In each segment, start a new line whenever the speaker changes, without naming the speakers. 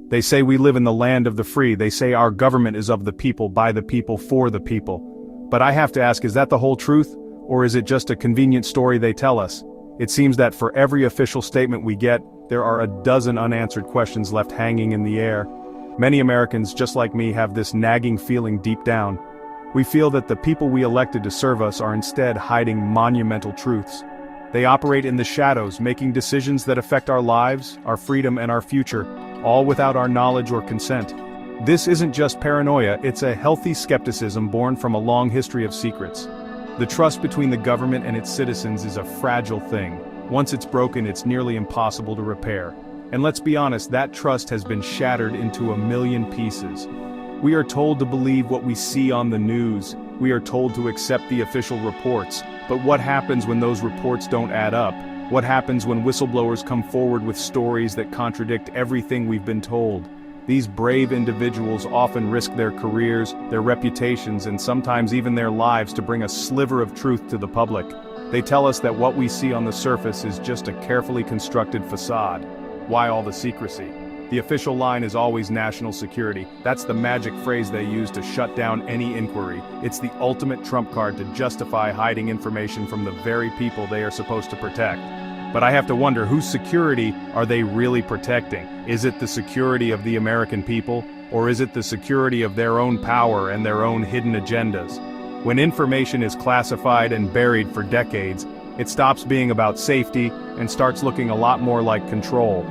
They say we live in the land of the free. They say our government is of the people, by the people, for the people. But I have to ask, is that the whole truth? Or is it just a convenient story they tell us? It seems that for every official statement we get, there are a dozen unanswered questions left hanging in the air. Many Americans, just like me, have this nagging feeling deep down. We feel that the people we elected to serve us are instead hiding monumental truths. They operate in the shadows, making decisions that affect our lives, our freedom, and our future, all without our knowledge or consent. This isn't just paranoia, it's a healthy skepticism born from a long history of secrets. The trust between the government and its citizens is a fragile thing. Once it's broken, it's nearly impossible to repair. And let's be honest, that trust has been shattered into a million pieces. We are told to believe what we see on the news. We are told to accept the official reports. But what happens when those reports don't add up? What happens when whistleblowers come forward with stories that contradict everything we've been told? These brave individuals often risk their careers, their reputations, and sometimes even their lives to bring a sliver of truth to the public. They tell us that what we see on the surface is just a carefully constructed facade. Why all the secrecy? The official line is always national security. That's the magic phrase they use to shut down any inquiry. It's the ultimate trump card to justify hiding information from the very people they are supposed to protect. But I have to wonder, whose security are they really protecting? Is it the security of the American people, or is it the security of their own power and their own hidden agendas? When information is classified and buried for decades, it stops being about safety and starts looking a lot more like control.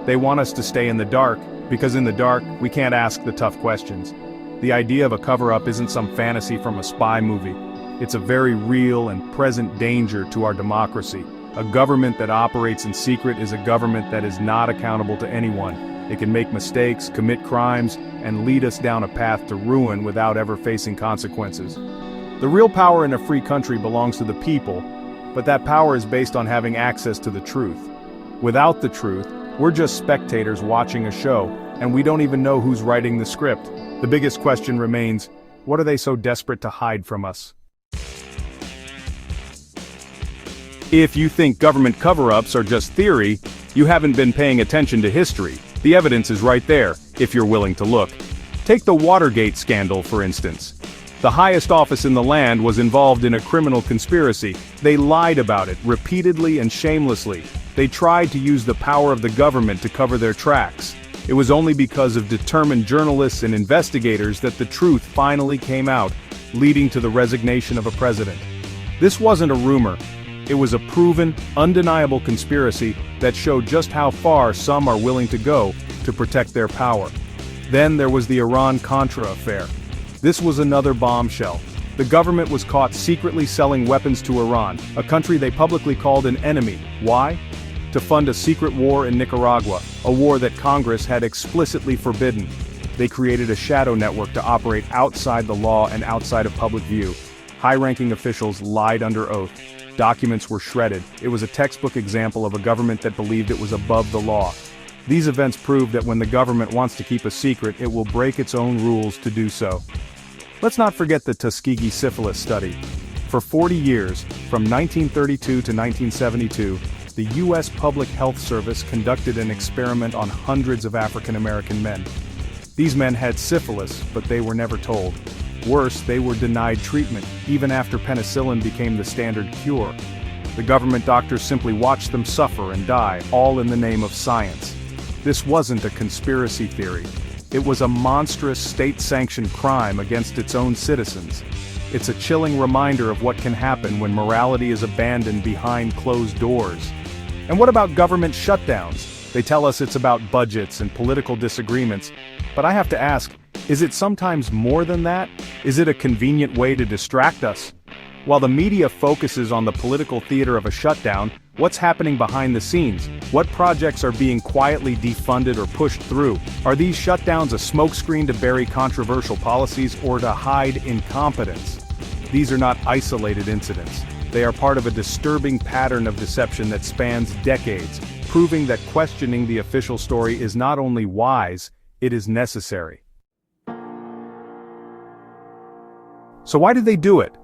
They want us to stay in the dark, because in the dark, we can't ask the tough questions. The idea of a cover-up isn't some fantasy from a spy movie. It's a very real and present danger to our democracy. A government that operates in secret is a government that is not accountable to anyone. It can make mistakes, commit crimes, and lead us down a path to ruin without ever facing consequences. The real power in a free country belongs to the people, but that power is based on having access to the truth. Without the truth, we're just spectators watching a show, and we don't even know who's writing the script. The biggest question remains, what are they so desperate to hide from us? If you think government cover-ups are just theory, you haven't been paying attention to history. The evidence is right there, if you're willing to look. Take the Watergate scandal, for instance. The highest office in the land was involved in a criminal conspiracy. They lied about it, repeatedly and shamelessly. They tried to use the power of the government to cover their tracks. It was only because of determined journalists and investigators that the truth finally came out, leading to the resignation of a president. This wasn't a rumor. It was a proven, undeniable conspiracy that showed just how far some are willing to go to protect their power. Then there was the Iran-Contra affair. This was another bombshell. The government was caught secretly selling weapons to Iran, a country they publicly called an enemy. Why? To fund a secret war in Nicaragua, a war that Congress had explicitly forbidden. They created a shadow network to operate outside the law and outside of public view. High-ranking officials lied under oath. Documents were shredded. It was a textbook example of a government that believed it was above the law. These events prove that when the government wants to keep a secret, it will break its own rules to do so. Let's not forget the Tuskegee syphilis study. For 40 years, from 1932 to 1972, the U.S. Public Health Service conducted an experiment on hundreds of African American men. These men had syphilis, but they were never told. Worse, they were denied treatment, even after penicillin became the standard cure. The government doctors simply watched them suffer and die, all in the name of science. This wasn't a conspiracy theory. It was a monstrous state-sanctioned crime against its own citizens. It's a chilling reminder of what can happen when morality is abandoned behind closed doors. And what about government shutdowns? They tell us it's about budgets and political disagreements, but I have to ask, is it sometimes more than that? Is it a convenient way to distract us? While the media focuses on the political theater of a shutdown, what's happening behind the scenes? What projects are being quietly defunded or pushed through? Are these shutdowns a smokescreen to bury controversial policies or to hide incompetence? These are not isolated incidents. They are part of a disturbing pattern of deception that spans decades, proving that questioning the official story is not only wise, it is necessary. So why did they do it?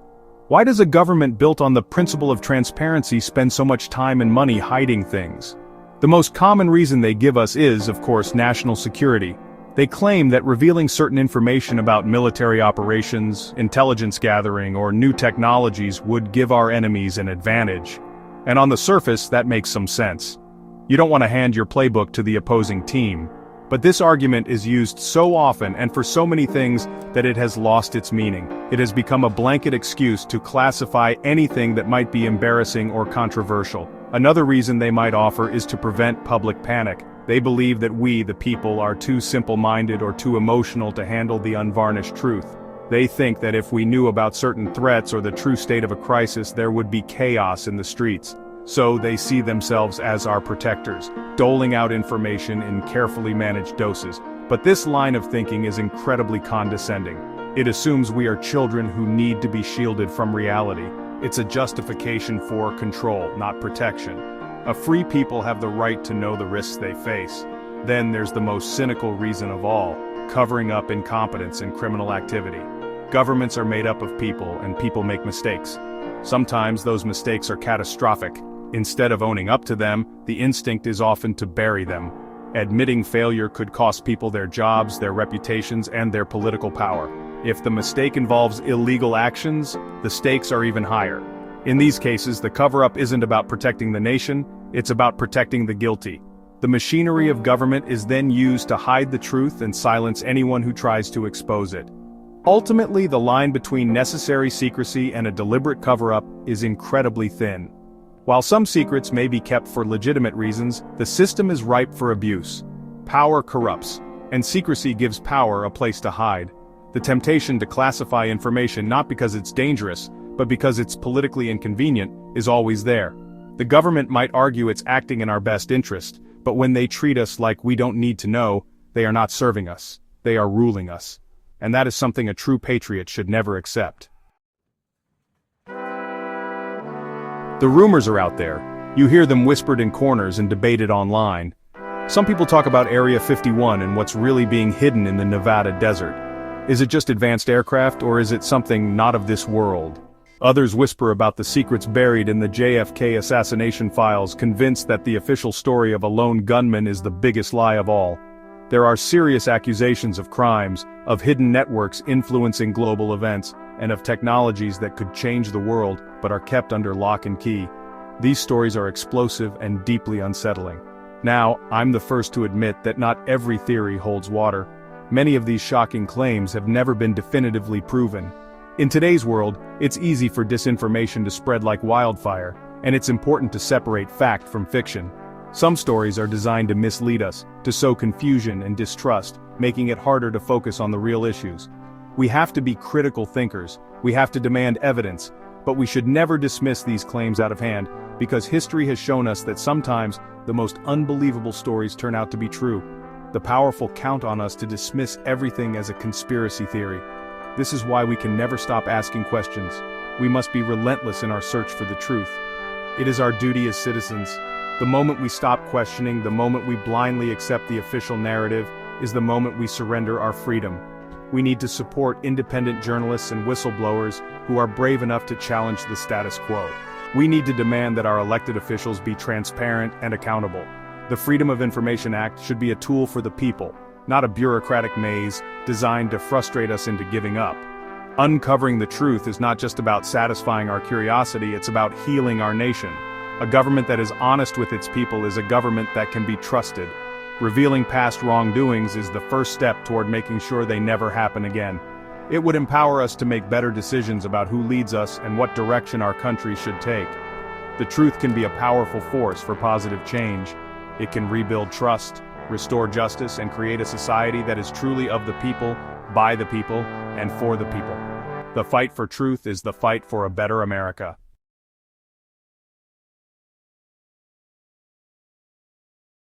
Why does a government built on the principle of transparency spend so much time and money hiding things? The most common reason they give us is, of course, national security. They claim that revealing certain information about military operations, intelligence gathering, or new technologies would give our enemies an advantage. And on the surface, that makes some sense. You don't want to hand your playbook to the opposing team. But this argument is used so often and for so many things that it has lost its meaning. It has become a blanket excuse to classify anything that might be embarrassing or controversial. Another reason they might offer is to prevent public panic. They believe that we, the people, are too simple-minded or too emotional to handle the unvarnished truth. They think that if we knew about certain threats or the true state of a crisis, there would be chaos in the streets. So they see themselves as our protectors, doling out information in carefully managed doses. But this line of thinking is incredibly condescending. It assumes we are children who need to be shielded from reality. It's a justification for control, not protection. A free people have the right to know the risks they face. Then there's the most cynical reason of all, covering up incompetence and criminal activity. Governments are made up of people, and people make mistakes. Sometimes those mistakes are catastrophic. Instead of owning up to them, the instinct is often to bury them. Admitting failure could cost people their jobs, their reputations, and their political power. If the mistake involves illegal actions, the stakes are even higher. In these cases, the cover-up isn't about protecting the nation, it's about protecting the guilty. The machinery of government is then used to hide the truth and silence anyone who tries to expose it. Ultimately, the line between necessary secrecy and a deliberate cover-up is incredibly thin. While some secrets may be kept for legitimate reasons, the system is ripe for abuse. Power corrupts, and secrecy gives power a place to hide. The temptation to classify information not because it's dangerous, but because it's politically inconvenient, is always there. The government might argue it's acting in our best interest, but when they treat us like we don't need to know, they are not serving us. They are ruling us. And that is something a true patriot should never accept. The rumors are out there. You hear them whispered in corners and debated online. Some people talk about Area 51 and what's really being hidden in the Nevada desert. Is it just advanced aircraft, or is it something not of this world? Others whisper about the secrets buried in the JFK assassination files, convinced that the official story of a lone gunman is the biggest lie of all. There are serious accusations of crimes, of hidden networks influencing global events, and of technologies that could change the world, but are kept under lock and key. These stories are explosive and deeply unsettling. Now, I'm the first to admit that not every theory holds water. Many of these shocking claims have never been definitively proven. In today's world, it's easy for disinformation to spread like wildfire, and it's important to separate fact from fiction. Some stories are designed to mislead us, to sow confusion and distrust, making it harder to focus on the real issues. We have to be critical thinkers, we have to demand evidence, but we should never dismiss these claims out of hand, because history has shown us that sometimes the most unbelievable stories turn out to be true. The powerful count on us to dismiss everything as a conspiracy theory. This is why we can never stop asking questions. We must be relentless in our search for the truth. It is our duty as citizens. The moment we stop questioning, the moment we blindly accept the official narrative, is the moment we surrender our freedom. We need to support independent journalists and whistleblowers who are brave enough to challenge the status quo. We need to demand that our elected officials be transparent and accountable. The Freedom of Information Act should be a tool for the people, not a bureaucratic maze designed to frustrate us into giving up. Uncovering the truth is not just about satisfying our curiosity, it's about healing our nation. A government that is honest with its people is a government that can be trusted. Revealing past wrongdoings is the first step toward making sure they never happen again. It would empower us to make better decisions about who leads us and what direction our country should take. The truth can be a powerful force for positive change. It can rebuild trust, restore justice, and create a society that is truly of the people, by the people, and for the people. The fight for truth is the fight for a better America.